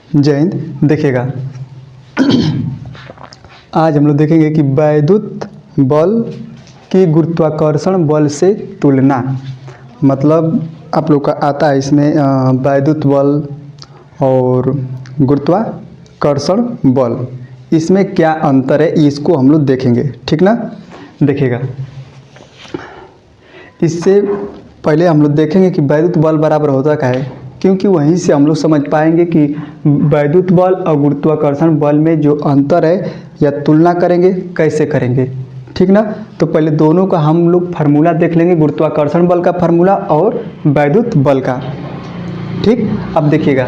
जय हिंद। देखिएगा आज हम लोग देखेंगे कि वैद्युत बल की गुरुत्वाकर्षण बल से तुलना। मतलब आप लोग का आता है इसमें वैद्युत बल और गुरुत्वाकर्षण बल, इसमें क्या अंतर है इसको हम लोग देखेंगे, ठीक ना। देखिएगा इससे पहले हम लोग देखेंगे कि वैद्युत बल बराबर होता क्या है, क्योंकि वहीं से हम लोग समझ पाएंगे कि वैद्युत बल और गुरुत्वाकर्षण बल में जो अंतर है या तुलना करेंगे कैसे करेंगे, ठीक ना। तो पहले दोनों का हम लोग फार्मूला देख लेंगे, गुरुत्वाकर्षण बल का फार्मूला और वैद्युत बल का, ठीक। अब देखिएगा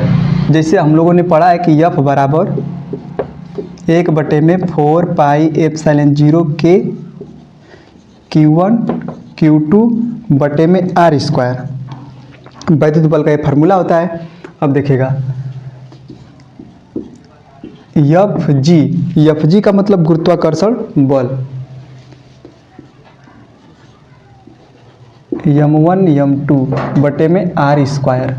जैसे हम लोगों ने पढ़ा है कि F बराबर 1/4 पाई एप्सिलॉन 0 के Q1 Q2 बटे में R स्क्वायर वैद्युत बल का ये फार्मूला होता है। अब देखिएगा एफ जी का मतलब गुरुत्वाकर्षण बल, m1 m2 बटे में R स्क्वायर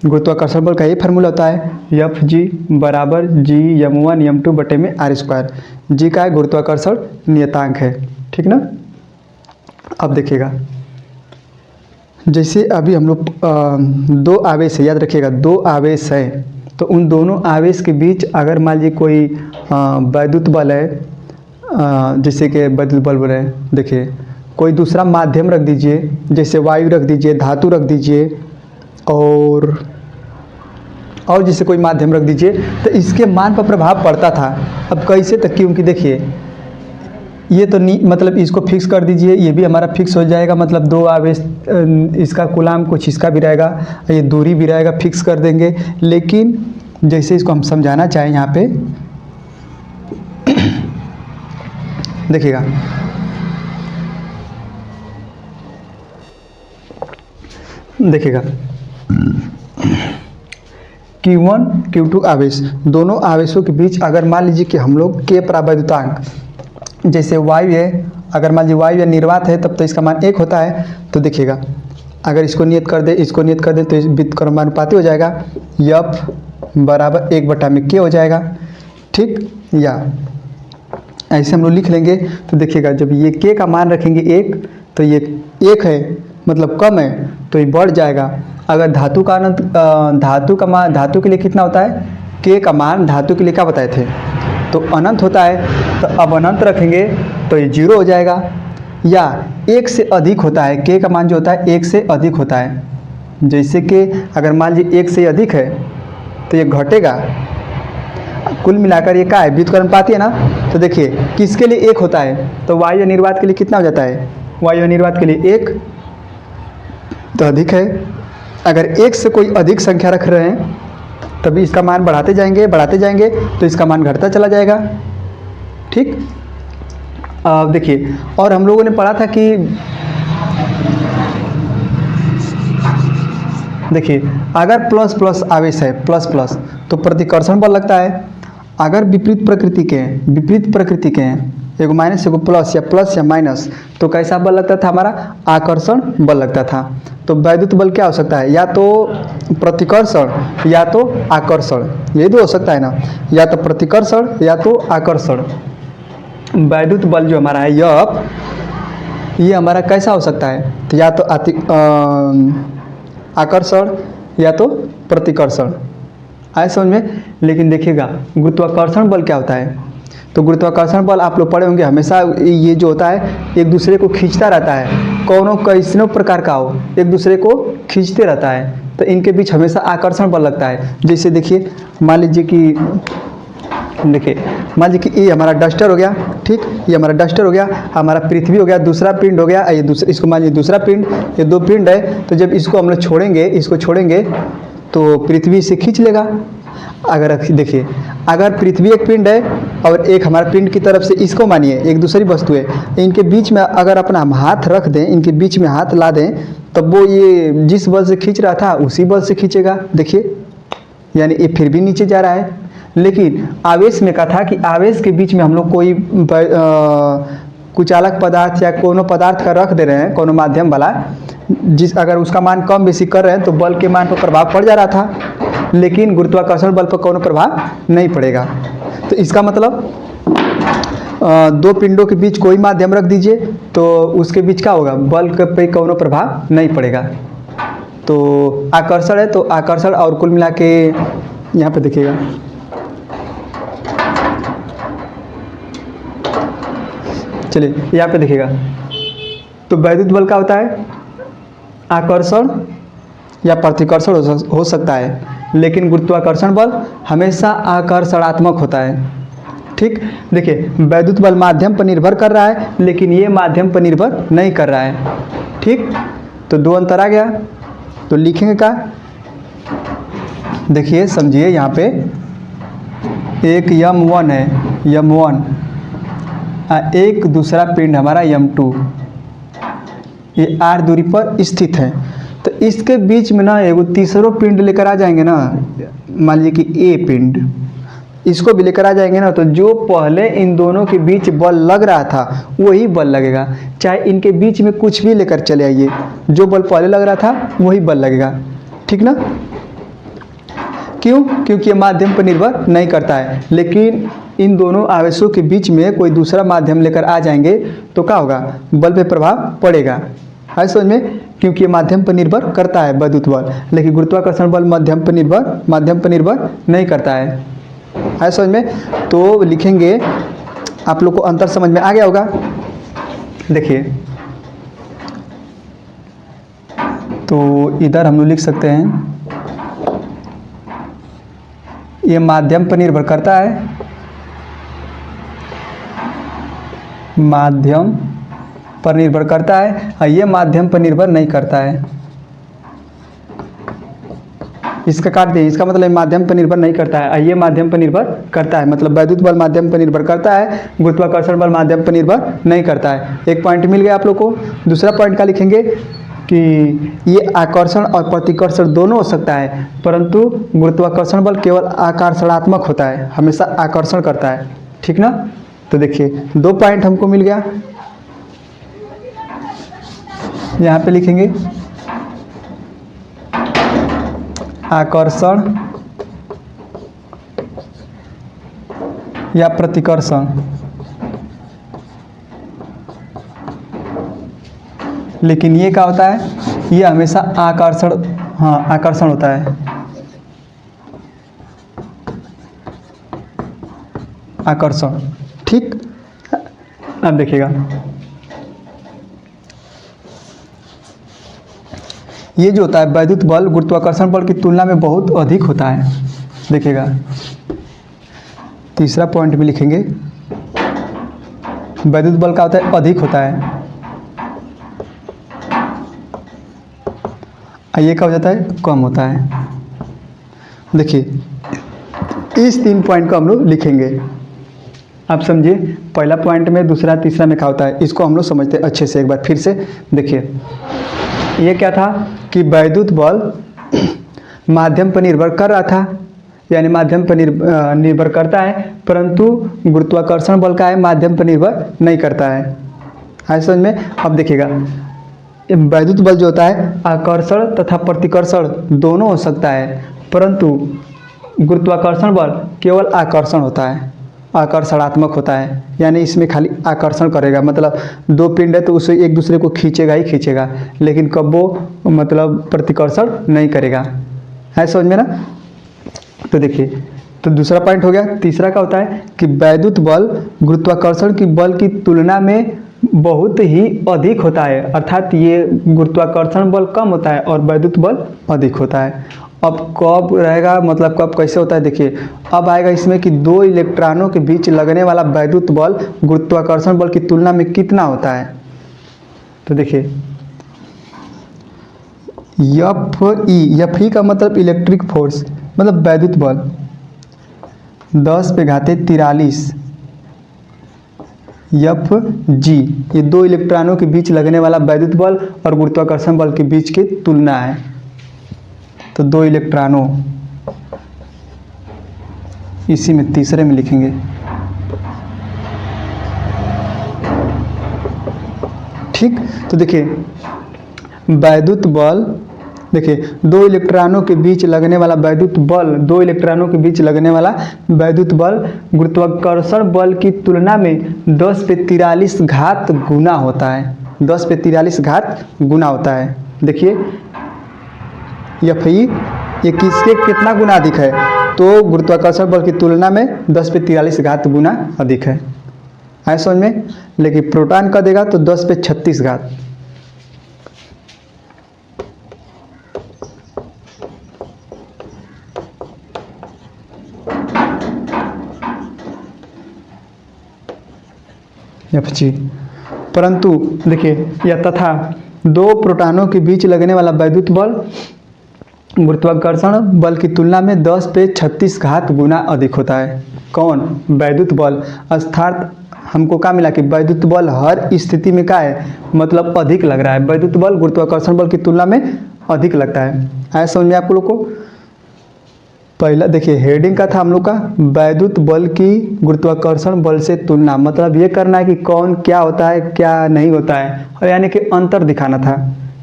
गुरुत्वाकर्षण बल का ये फार्मूला होता है। एफ जी बराबर जी m1 m2 बटे में R स्क्वायर। जी का गुरुत्वाकर्षण नियतांक है, ठीक ना। अब देखिएगा जैसे अभी हम लोग दो आवेश है, याद रखिएगा दो आवेश है, तो उन दोनों आवेश के बीच अगर मान लीजिए कोई वैद्युत बल है, जैसे कि वैद्युत बल बोले, देखिए कोई दूसरा माध्यम रख दीजिए, जैसे वायु रख दीजिए, धातु रख दीजिए और जैसे कोई माध्यम रख दीजिए, तो इसके मान पर प्रभाव पड़ता था। अब कैसे, तो क्योंकि देखिए ये तो मतलब इसको फिक्स कर दीजिए, ये भी हमारा फिक्स हो जाएगा, मतलब दो आवेश, इसका कूलाम कुछ इसका भी रहेगा, ये दूरी भी रहेगा, फिक्स कर देंगे। लेकिन जैसे इसको हम समझाना चाहें यहाँ पे देखिएगा Q1 Q2 आवेश, दोनों आवेशों के बीच अगर मान लीजिए कि हम लोग के परावैद्युतांक, जैसे वायु है, अगर मान लीजिए वायु या निर्वात है तब तो इसका मान 1 होता है। तो देखिएगा अगर इसको नियत कर दे, इसको नियत कर दे तो इस व्युत्क्रमानुपाती हो जाएगा, F बराबर 1/K हो जाएगा, ठीक। या ऐसे हम लोग लिख लेंगे। तो देखिएगा जब ये K का मान रखेंगे 1, तो ये 1 है मतलब कम है, तो ये बढ़ जाएगा। अगर धातु का अनंत, धातु का मान, धातु के लिए कितना होता है, K का मान धातु के लिए क्या बताए थे, तो अनंत होता है। तो अब अनंत रखेंगे तो ये 0 हो जाएगा, या 1 से अधिक होता है, K का मान जो होता है 1 से अधिक होता है। जैसे कि अगर मान लीजिए 1 से अधिक है तो ये घटेगा, कुल मिलाकर ये क्या है, व्युत्क्रमानुपाती है ना। तो देखिए किसके लिए 1 होता है, तो वायु निर्वात के लिए कितना हो जाता है, वायु निर्वात के लिए 1 तो अधिक है। अगर 1 से कोई अधिक संख्या रख रहे हैं तभी इसका मान बढ़ाते जाएंगे तो इसका मान घटता चला जाएगा, ठीक। अब देखिए और हम लोगों ने पढ़ा था कि देखिए अगर प्लस प्लस आवेश है, प्लस प्लस, तो प्रतिकर्षण बल लगता है। अगर विपरीत प्रकृति के हैं, एगो माइनस एगो प्लस, या प्लस या माइनस, तो कैसा बल लगता था, हमारा आकर्षण बल लगता था। तो वैद्युत बल क्या हो सकता है, या तो प्रतिकर्षण या तो आकर्षण, ये दो हो सकता है ना, या तो प्रतिकर्षण या तो आकर्षण। वैद्युत बल जो हमारा है ये हमारा कैसा हो सकता है, तो या तो आकर्षण या तो प्रतिकर्षण, आए समझ में। लेकिन देखिएगा गुरुत्वाकर्षण बल क्या होता है, तो गुरुत्वाकर्षण बल आप लोग पढ़े होंगे, हमेशा ये जो होता है एक दूसरे को खींचता रहता है, कौनों कैसनों प्रकार का हो, एक दूसरे को खींचते रहता है, तो इनके बीच हमेशा आकर्षण बल लगता है। जैसे देखिए मान लीजिए कि ये हमारा डस्टर हो गया, ठीक, ये हमारा डस्टर हो गया, हमारा पृथ्वी हो गया, दूसरा पिंड हो गया, ये दूसरा, इसको मान लीजिए दूसरा पिंड, ये दो पिंड है। तो जब इसको हम लोग छोड़ेंगे तो पृथ्वी से खींच लेगा। अगर देखिए अगर पृथ्वी एक पिंड है और एक हमारा पिंड की तरफ से, इसको मानिए एक दूसरी वस्तु है, इनके बीच में अगर अपना हम हाथ रख दें, इनके बीच में हाथ ला दें, तब वो ये जिस बल से खींच रहा था उसी बल से खींचेगा। देखिए यानी ये फिर भी नीचे जा रहा है। लेकिन आवेश में कहा था कि आवेश के बीच में हम लोग कोई कुचालक पदार्थ या कोनो पदार्थ का रख दे रहे हैं, कोनो माध्यम वाला, अगर उसका मान कम बेसी कर रहे हैं तो बल के मान पर प्रभाव पड़ जा रहा था। लेकिन गुरुत्वाकर्षण बल पर कोनो प्रभाव नहीं पड़ेगा। तो इसका मतलब दो पिंडों के बीच कोई माध्यम रख दीजिए तो उसके बीच क्या होगा, बल पे कोनो प्रभाव नहीं पड़ेगा। तो आकर्षण है तो आकर्षण और कुल मिला के यहाँ पे देखिएगा चलिए यहाँ पे देखिएगा तो वैद्युत बल का होता है आकर्षण या प्रतिकर्षण हो सकता है, लेकिन गुरुत्वाकर्षण बल हमेशा आकर्षणात्मक होता है। ठीक, देखिए वैद्युत बल माध्यम पर निर्भर कर रहा है लेकिन ये माध्यम पर निर्भर नहीं कर रहा है। ठीक, तो दो अंतर आ गया। तो लिखेंगे क्या, देखिए समझिए यहाँ पे एक m1 है, m1 एक दूसरा पिंड हमारा m2, ये r दूरी पर स्थित है। तो इसके बीच में ना एगो तीसरा पिंड लेकर आ जाएंगे ना, मान लीजिए कि a पिंड, इसको भी लेकर आ जाएंगे ना, तो जो पहले इन दोनों के बीच बल लग रहा था वही बल लगेगा। चाहे इनके बीच में कुछ भी लेकर चले आइए, जो बल पहले लग रहा था वही बल लगेगा। ठीक ना, क्यों? क्योंकि ये माध्यम पर निर्भर नहीं करता है। लेकिन इन दोनों आवेशों के बीच में कोई दूसरा माध्यम लेकर आ जाएंगे तो क्या होगा, बल पे प्रभाव पड़ेगा। है समझ में, क्योंकि ये माध्यम पर निर्भर करता है वैद्युत बल, लेकिन गुरुत्वाकर्षण बल माध्यम पर निर्भर नहीं करता है। है समझ में। तो लिखेंगे, आप लोग को अंतर समझ में आ गया होगा। देखिए तो इधर हम लोग लिख सकते हैं ये माध्यम पर निर्भर करता है, माध्यम पर निर्भर करता है, और ये माध्यम पर निर्भर नहीं करता है। इसका काट दें, इसका मतलब माध्यम पर निर्भर नहीं करता है, और ये माध्यम पर निर्भर करता है। मतलब वैद्युत बल माध्यम पर निर्भर करता है, गुरुत्वाकर्षण बल माध्यम पर निर्भर नहीं करता है। एक पॉइंट मिल गया आप लोग को। दूसरा पॉइंट का लिखेंगे कि ये आकर्षण और प्रतिकर्षण दोनों हो सकता है, परंतु गुरुत्वाकर्षण बल केवल आकर्षणात्मक होता है, हमेशा आकर्षण करता है। ठीक ना, तो देखिए दो पॉइंट हमको मिल गया। यहाँ पे लिखेंगे आकर्षण या प्रतिकर्षण, लेकिन ये क्या होता है, ये हमेशा आकर्षण, हाँ आकर्षण होता है, आकर्षण। ठीक, अब देखिएगा ये जो होता है वैद्युत बल गुरुत्वाकर्षण बल की तुलना में बहुत अधिक होता है। देखिएगा तीसरा पॉइंट में लिखेंगे वैद्युत बल का होता है अधिक होता है, ये क्या हो जाता है, कम होता है। देखिए इस तीन पॉइंट को हम लोग लिखेंगे। आप समझिए पहला पॉइंट में, दूसरा तीसरा में क्या होता है, इसको हम लोग समझते हैं अच्छे से। एक बार फिर से देखिए, ये क्या था कि वैद्युत बल माध्यम पर निर्भर कर रहा था, यानी माध्यम पर निर्भर करता है, परंतु गुरुत्वाकर्षण बल का है माध्यम पर निर्भर नहीं करता है। समझ में। अब देखिएगा वैद्युत बल जो होता है आकर्षण तथा प्रतिकर्षण दोनों हो सकता है, परंतु गुरुत्वाकर्षण बल केवल आकर्षण होता है, आकर्षणात्मक होता है, यानी इसमें खाली आकर्षण करेगा। मतलब दो पिंड है तो उसे एक दूसरे को खींचेगा ही खींचेगा, लेकिन कब वो मतलब प्रतिकर्षण नहीं करेगा। है समझ में ना। तो देखिए, तो दूसरा पॉइंट हो गया। तीसरा का होता है कि वैद्युत बल गुरुत्वाकर्षण की बल की तुलना में बहुत ही अधिक होता है, अर्थात ये गुरुत्वाकर्षण बल कम होता है और वैद्युत बल अधिक होता है। अब कब रहेगा, मतलब कब कैसे होता है, देखिए अब आएगा इसमें कि दो इलेक्ट्रॉनों के बीच लगने वाला वैद्युत बल गुरुत्वाकर्षण बल की तुलना में कितना होता है। तो देखिए Fe का मतलब इलेक्ट्रिक फोर्स, मतलब वैद्युत बल 10⁻43 Fg, ये दो इलेक्ट्रॉनों के बीच लगने वाला वैद्युत बल और गुरुत्वाकर्षण बल के बीच की तुलना है। तो दो इलेक्ट्रॉनों, इसी में तीसरे में लिखेंगे ठीक। तो देखिए वैद्युत बल देखिए, दो इलेक्ट्रॉनों के बीच लगने वाला वैद्युत बल, दो इलेक्ट्रॉनों के बीच लगने वाला वैद्युत बल गुरुत्वाकर्षण बल की तुलना में 10 पे 43 घात गुना होता है। 10 पे 43 घात गुना होता है। देखिए एफ ई ये किसके कितना गुना अधिक है, तो गुरुत्वाकर्षण बल की तुलना में 10 पे 43 घात गुना अधिक है। आए समझ में। लेकिन प्रोटॉन का देगा तो 10 पे 36 घात। F G. परंतु देखिए या तथा दो प्रोटॉनों के बीच लगने वाला वैद्युत बल गुरुत्वाकर्षण बल की तुलना में 10 पे 36 घात गुना अधिक होता है। कौन? वैद्युत बल। अर्थात हमको क्या मिला कि वैद्युत बल हर स्थिति में क्या है, मतलब अधिक लग रहा है। वैद्युत बल गुरुत्वाकर्षण बल की तुलना में अधिक लगता है। आया समझ में आप लोग को। पहला देखिए हेडिंग का था हम लोग का वैद्युत बल की गुरुत्वाकर्षण बल से तुलना, मतलब ये करना है कि कौन क्या होता है क्या नहीं होता है, और यानी कि अंतर दिखाना था।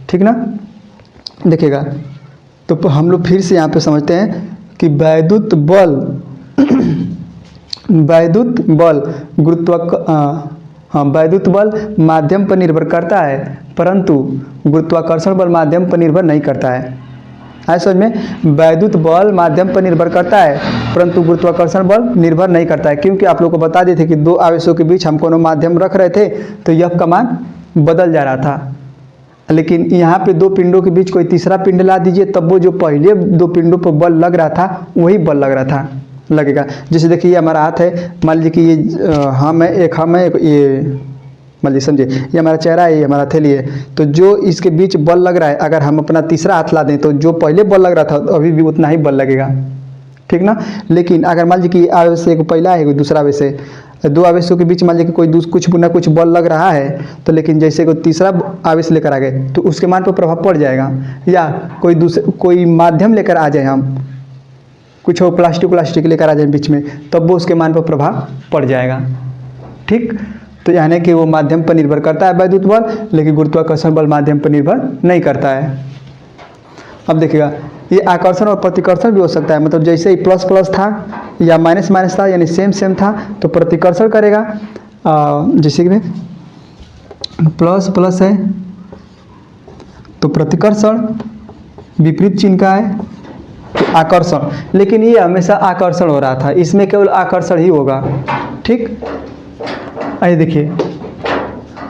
ठीक ना। देखिएगा तो हम लोग फिर से यहाँ पे समझते हैं कि वैद्युत बल वैद्युत बल माध्यम पर निर्भर करता है, परंतु गुरुत्वाकर्षण बल माध्यम पर निर्भर नहीं करता है। आए समझ में। वैद्युत बल माध्यम पर निर्भर करता है, परंतु गुरुत्वाकर्षण बल निर्भर नहीं करता है। क्योंकि आप लोग को बता दिए थे कि दो आवेशों के बीच हम कोनो माध्यम रख रहे थे तो यह का मान बदल जा रहा था। लेकिन यहाँ पे दो पिंडों के बीच कोई तीसरा पिंड ला दीजिए, तब वो जो पहले दो पिंडों पर बल लग रहा था वही बल लग रहा था लगेगा। जैसे देखिए ये हमारा हाथ है, मान लीजिए कि ये हम है, एक हम है, ये मान लीजिए समझिए ये हमारा चेहरा है, ये हमारा हथेली है। तो जो इसके बीच बल लग रहा है, अगर हम अपना तीसरा हाथ ला दें तो जो पहले बल लग रहा था अभी भी उतना ही बल लगेगा। ठीक ना। लेकिन अगर मान लीजिए कि आवेश एक पहला है कोई दूसरा आवेश है, दो आवेशों के बीच मान लीजिए कि कोई कुछ ना कुछ बल लग रहा है, तो लेकिन जैसे कोई तीसरा आवेश लेकर आ गए तो उसके मान पर प्रभाव पड़ जाएगा। या कोई माध्यम लेकर आ जाए, हम कुछ प्लास्टिक लेकर आ जाए बीच में, तब वो उसके मान पर प्रभाव पड़ जाएगा। ठीक। तो यानी कि वो माध्यम पर निर्भर करता है वैद्युत बल, लेकिन गुरुत्वाकर्षण बल माध्यम पर निर्भर नहीं करता है। अब देखिएगा ये आकर्षण और प्रतिकर्षण भी हो सकता है, मतलब जैसे ही प्लस प्लस था या माइनस माइनस था, यानी सेम सेम था तो प्रतिकर्षण करेगा। जैसे कि प्लस प्लस है तो प्रतिकर्षण, विपरीत चिन्ह का है तो आकर्षण। लेकिन ये हमेशा आकर्षण हो रहा था, इसमें केवल आकर्षण ही होगा। ठीक। आइए देखिए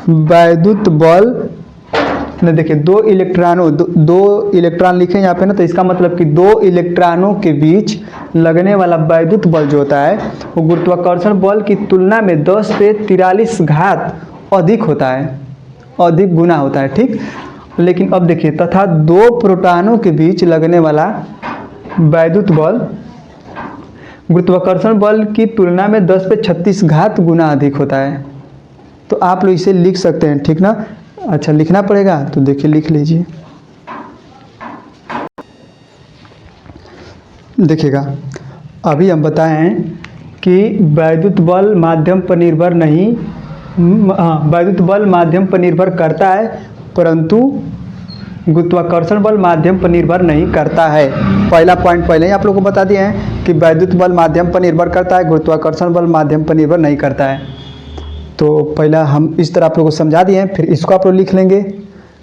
वैद्युत बल ने देखिए दो इलेक्ट्रॉन लिखे यहाँ पे ना, तो इसका मतलब कि दो इलेक्ट्रॉनों के बीच लगने वाला वैद्युत बल जो होता है वो गुरुत्वाकर्षण बल की तुलना में 10 पे 43 घात अधिक होता है, अधिक गुना होता है। ठीक। लेकिन अब देखिए तथा दो प्रोटॉनों के बीच लगने वाला वैद्युत बल गुरुत्वाकर्षण बल की तुलना में 10 पे 36 घात गुना अधिक होता है। तो आप लोग इसे लिख सकते हैं। ठीक ना। अच्छा लिखना पड़ेगा तो देखिए लिख लीजिए। देखिएगा अभी हम बताए हैं कि वैद्युत बल माध्यम पर निर्भर नहीं, वैद्युत बल माध्यम पर निर्भर करता है, परंतु गुरुत्वाकर्षण बल माध्यम पर निर्भर नहीं करता है। पहला पॉइंट पहले ही आप लोगों को बता दिए हैं कि वैद्युत बल माध्यम पर निर्भर करता है, गुरुत्वाकर्षण बल माध्यम पर निर्भर नहीं करता है। तो पहला हम इस तरह आप लोगों को समझा दिए हैं, फिर इसको आप लोग लिख लेंगे।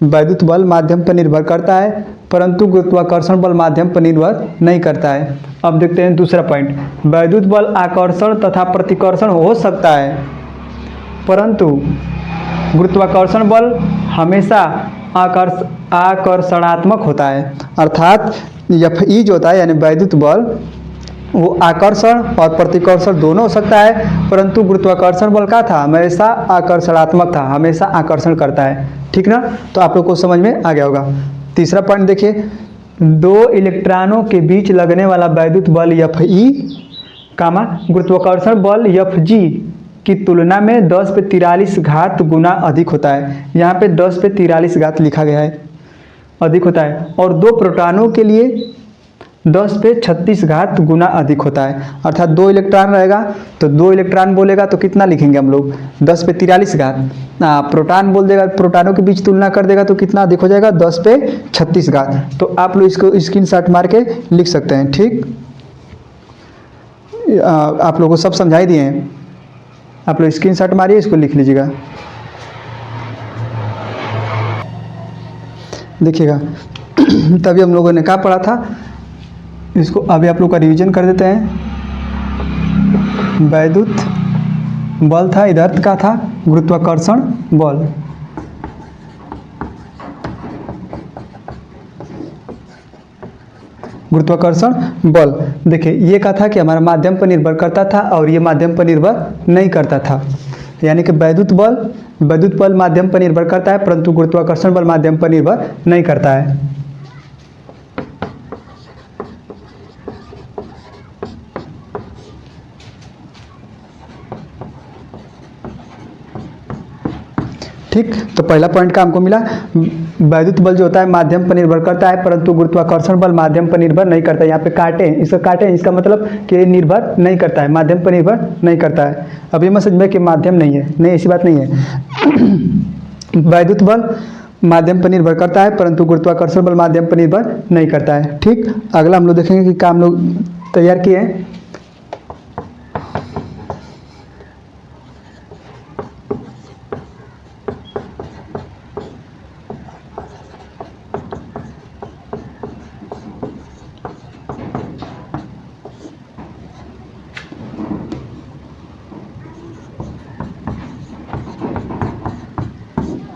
वैद्युत बल माध्यम पर निर्भर करता है, परंतु गुरुत्वाकर्षण बल माध्यम पर निर्भर नहीं करता है। अब देखते हैं दूसरा पॉइंट। वैद्युत बल आकर्षण तथा प्रतिकर्षण हो सकता है, परंतु गुरुत्वाकर्षण बल हमेशा आकर्षणात्मक होता है। अर्थात एफ ई जो होता है यानी वैद्युत बल वो आकर्षण और प्रतिकर्षण दोनों हो सकता है, परंतु गुरुत्वाकर्षण बल का था हमेशा आकर्षणात्मक था, हमेशा आकर्षण करता है। ठीक ना। तो आप लोग को समझ में आ गया होगा। तीसरा पॉइंट देखिए दो इलेक्ट्रॉनों के बीच लगने वाला वैद्युत बल एफ ई कामा गुरुत्वाकर्षण बल एफ जी की तुलना में 10 पे 43 घात गुना अधिक होता है। यहाँ पे 10 पे 43 घात लिखा गया है, अधिक होता है। और दो प्रोटॉनों के लिए 10 पे 36 घात गुना अधिक होता है। अर्थात 2 इलेक्ट्रॉन रहेगा तो 2 इलेक्ट्रॉन बोलेगा तो कितना लिखेंगे हम लोग, 10 पे 43 घात। प्रोटॉन बोल देगा, प्रोटॉनों के बीच तुलना कर देगा तो कितना अधिक हो जाएगा, 10 पे 36 घात। तो आप लोग इसको स्क्रीनशॉट मार के लिख सकते हैं। ठीक, आप लोगों को सब समझाई दिए हैं, आप लोग स्क्रीनशॉट मारिए, इसको लिख लीजिएगा। देखिएगा तभी हम लोगों ने क्या पढ़ा था, इसको अभी आप लोग का रिवीजन कर देते हैं। वैद्युत बल था, इधर का था गुरुत्वाकर्षण बल। गुरुत्वाकर्षण बल देखिए ये कहा था कि हमारा माध्यम पर निर्भर करता था और ये माध्यम पर निर्भर नहीं करता था। यानी कि वैद्युत बल माध्यम पर निर्भर करता है, परंतु गुरुत्वाकर्षण बल माध्यम पर निर्भर नहीं करता है। ठीक, तो पहला पॉइंट का हमको मिला, वैद्युत बल जो होता है माध्यम पर निर्भर करता है, परंतु गुरुत्वाकर्षण बल माध्यम पर निर्भर नहीं करता है। यहाँ पे काटे इसका मतलब कि निर्भर नहीं करता है, माध्यम पर निर्भर नहीं करता है। अब ये मत समझ में कि माध्यम नहीं है, नहीं ऐसी बात नहीं है। वैद्युत बल माध्यम पर निर्भर करता है, परंतु गुरुत्वाकर्षण बल माध्यम पर निर्भर नहीं करता है। ठीक, अगला हम लोग देखेंगे कि क्या हम लोग तैयार किए हैं।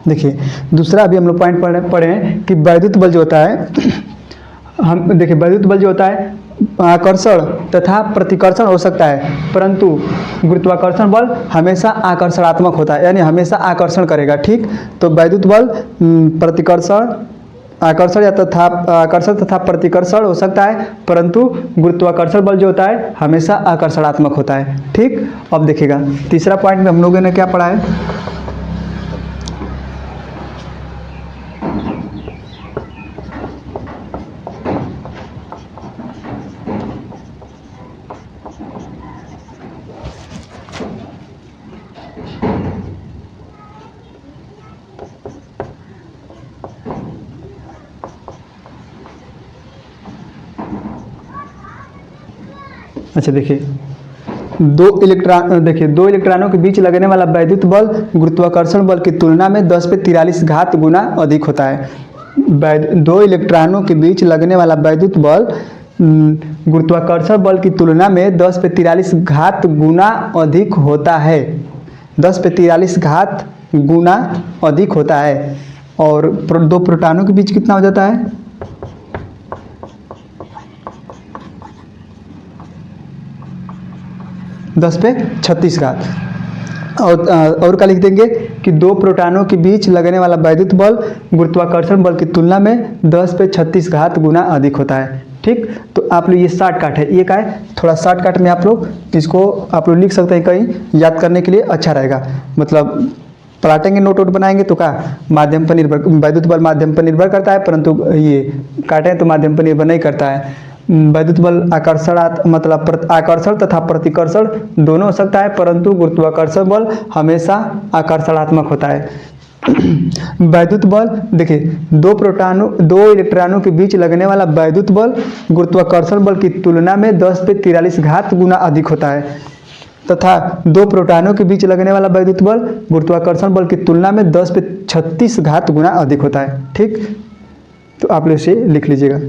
देखिए दूसरा अभी हम लोग पॉइंट पढ़े हैं कि वैद्युत बल जो होता है, हम देखिए वैद्युत बल जो होता है आकर्षण तथा प्रतिकर्षण हो सकता है, परंतु गुरुत्वाकर्षण बल हमेशा आकर्षणात्मक होता है, यानी हमेशा आकर्षण करेगा। ठीक, तो वैद्युत बल आकर्षण तथा प्रतिकर्षण हो सकता है, परंतु गुरुत्वाकर्षण बल जो होता है हमेशा आकर्षणात्मक होता है। ठीक, अब देखिएगा तीसरा पॉइंट में हम लोगों ने क्या पढ़ा है। अच्छा देखिए दो इलेक्ट्रॉनों के बीच लगने वाला वैद्युत बल गुरुत्वाकर्षण बल की तुलना में 10 पे 43 घात गुना अधिक होता है। दो इलेक्ट्रॉनों के बीच लगने वाला वैद्युत बल गुरुत्वाकर्षण बल की तुलना में 10 पे 43 घात गुना अधिक होता है। 10 पे 43 घात गुना अधिक होता है। और दो प्रोटॉनों के बीच कितना हो जाता है, 10 पे 36 घात। और क्या लिख देंगे कि दो प्रोटॉनों के बीच लगने वाला वैद्युत बल गुरुत्वाकर्षण बल की तुलना में 10 पे 36 घात गुना अधिक होता है। ठीक, तो आप लोग ये शॉर्टकट है, ये क्या है, थोड़ा शॉर्टकट में आप लोग इसको आप लोग लिख सकते हैं, कहीं याद करने के लिए अच्छा रहेगा। मतलब पलटेंगे नोट बनाएंगे तो क्या माध्यम पर निर्भर, वैद्युत बल माध्यम पर निर्भर करता है, परंतु ये काटें तो माध्यम पर निर्भर नहीं करता है। वैद्युत बल आकर्षण तथा प्रतिकर्षण दोनों हो सकता है, परंतु गुरुत्वाकर्षण बल हमेशा आकर्षणात्मक होता है। वैद्युत बल देखिए दो इलेक्ट्रॉनों के बीच लगने वाला वैद्युत बल गुरुत्वाकर्षण बल की तुलना में 10 पे 43 घात गुना अधिक होता है, तथा दो प्रोटॉनों के बीच लगने वाला वैद्युत बल गुरुत्वाकर्षण बल की तुलना में 10 पे 36 घात गुना अधिक होता है। ठीक, तो आप लोग इसे लिख लीजिएगा।